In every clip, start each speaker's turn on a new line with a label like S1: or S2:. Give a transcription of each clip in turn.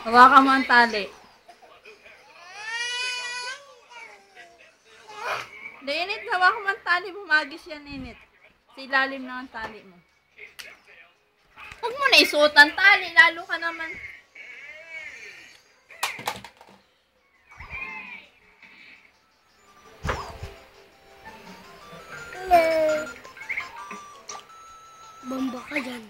S1: Hawakan mo ang tali. Init, hawakan mo ang tali. Bumagis yan, Init. Sa ilalim na ang tali mo. Huwag mo na isuot ang tali. Lalo ka naman.
S2: Bomba ka dyan.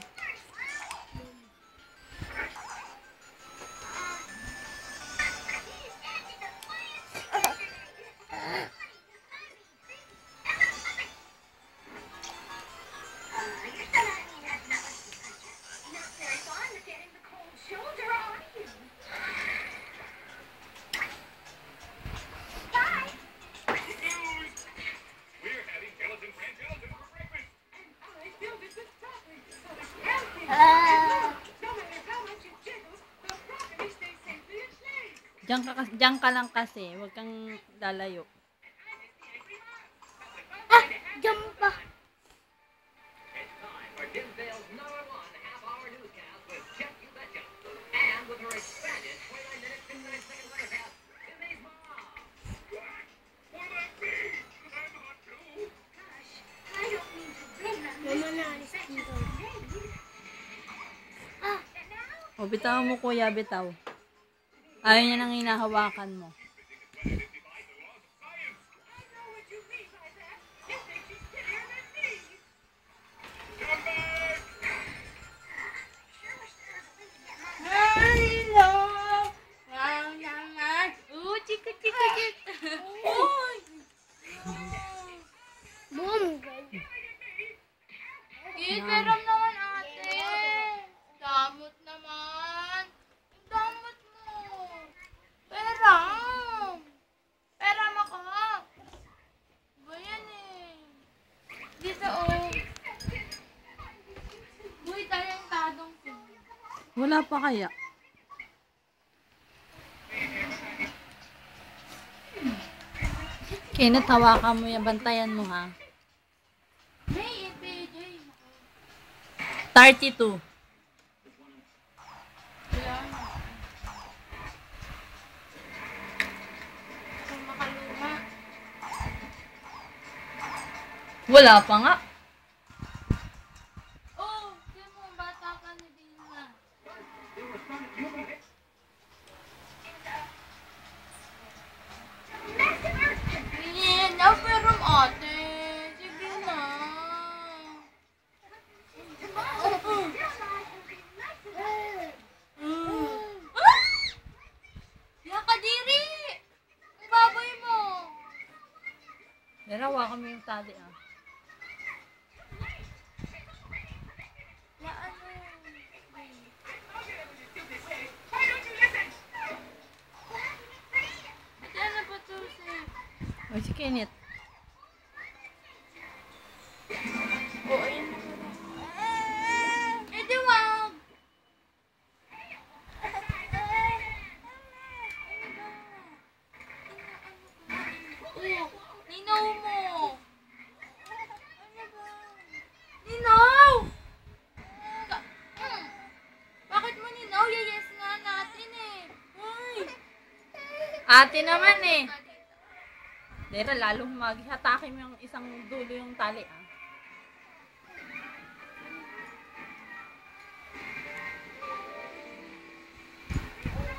S1: Diyan ka lang kasi. Huwag kang lalayo.
S2: Ah! Diyan pa! Mama na, alis dito. Ah!
S1: O, bitaw mo, kuya, bitaw. Ayaw niya nang hinahawakan mo.
S2: Hello! Wow naman! Chika, chika, chika! Uy! Bongga!
S3: Iperam naman ate! Damot naman! Damot mo! Peram! Peram ako! Ba yan eh? Dito oh! Uy, talentadong ko.
S1: Wala pa kaya? Kenneth, hawakan mo yan. Bantayan mo, ha?
S3: Hey, EPJ!
S1: 32.
S3: Wala na. Kung makaluma.
S1: Wala pa nga.
S3: Oh, di mo, bata ka na din na. Pero ate, sige na. Yakadiri! Ang baboy mo.
S1: Pero hawakan mo yung tali, ah.
S3: Ya ano? Ate, ano ba ito, sir?
S1: O, si Kenneth.
S3: Oo, ayun na pala. Eh, di wag! Ninaw mo! Ninaw! Bakit mo ninaw? Yes nga natin eh. Ay!
S1: Ate naman, eh. Dera, lalo humagi. Hatakin mo yung isang dulo yung tali, ah.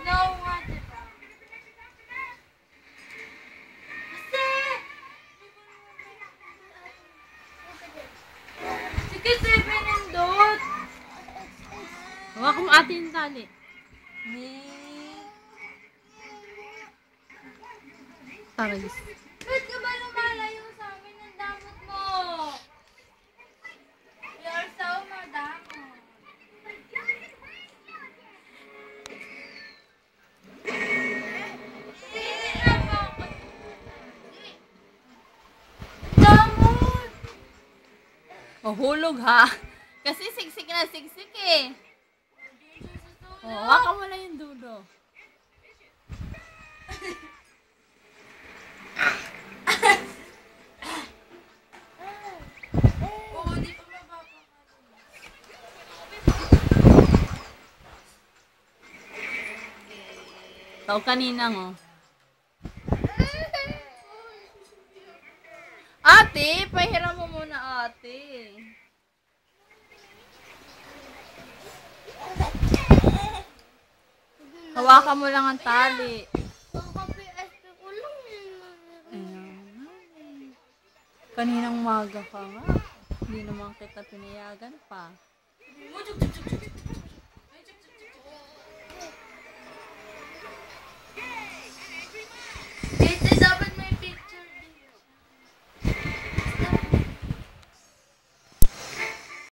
S3: No nga, diba? Sige, Seven and Dot!
S1: Hawakan mo ate yung tali. Paragis.
S3: Ba't ka ba lumalayo sa amin ng damot mo? You're so madamot. Damot!
S1: O, hulog, ha? Kasi siksik na siksik, eh. O, hawakan mo lang yung dulo.
S3: Oo, di pa mapapakali.
S1: Ito, kanina mo. Ate, pahiram mo muna ate. Hawakan mo lang ang tali.
S2: Pagka-PSP ko lang
S1: Ayan. Kaninang umaga ka nga. Hindi naman kita pinayagan pa.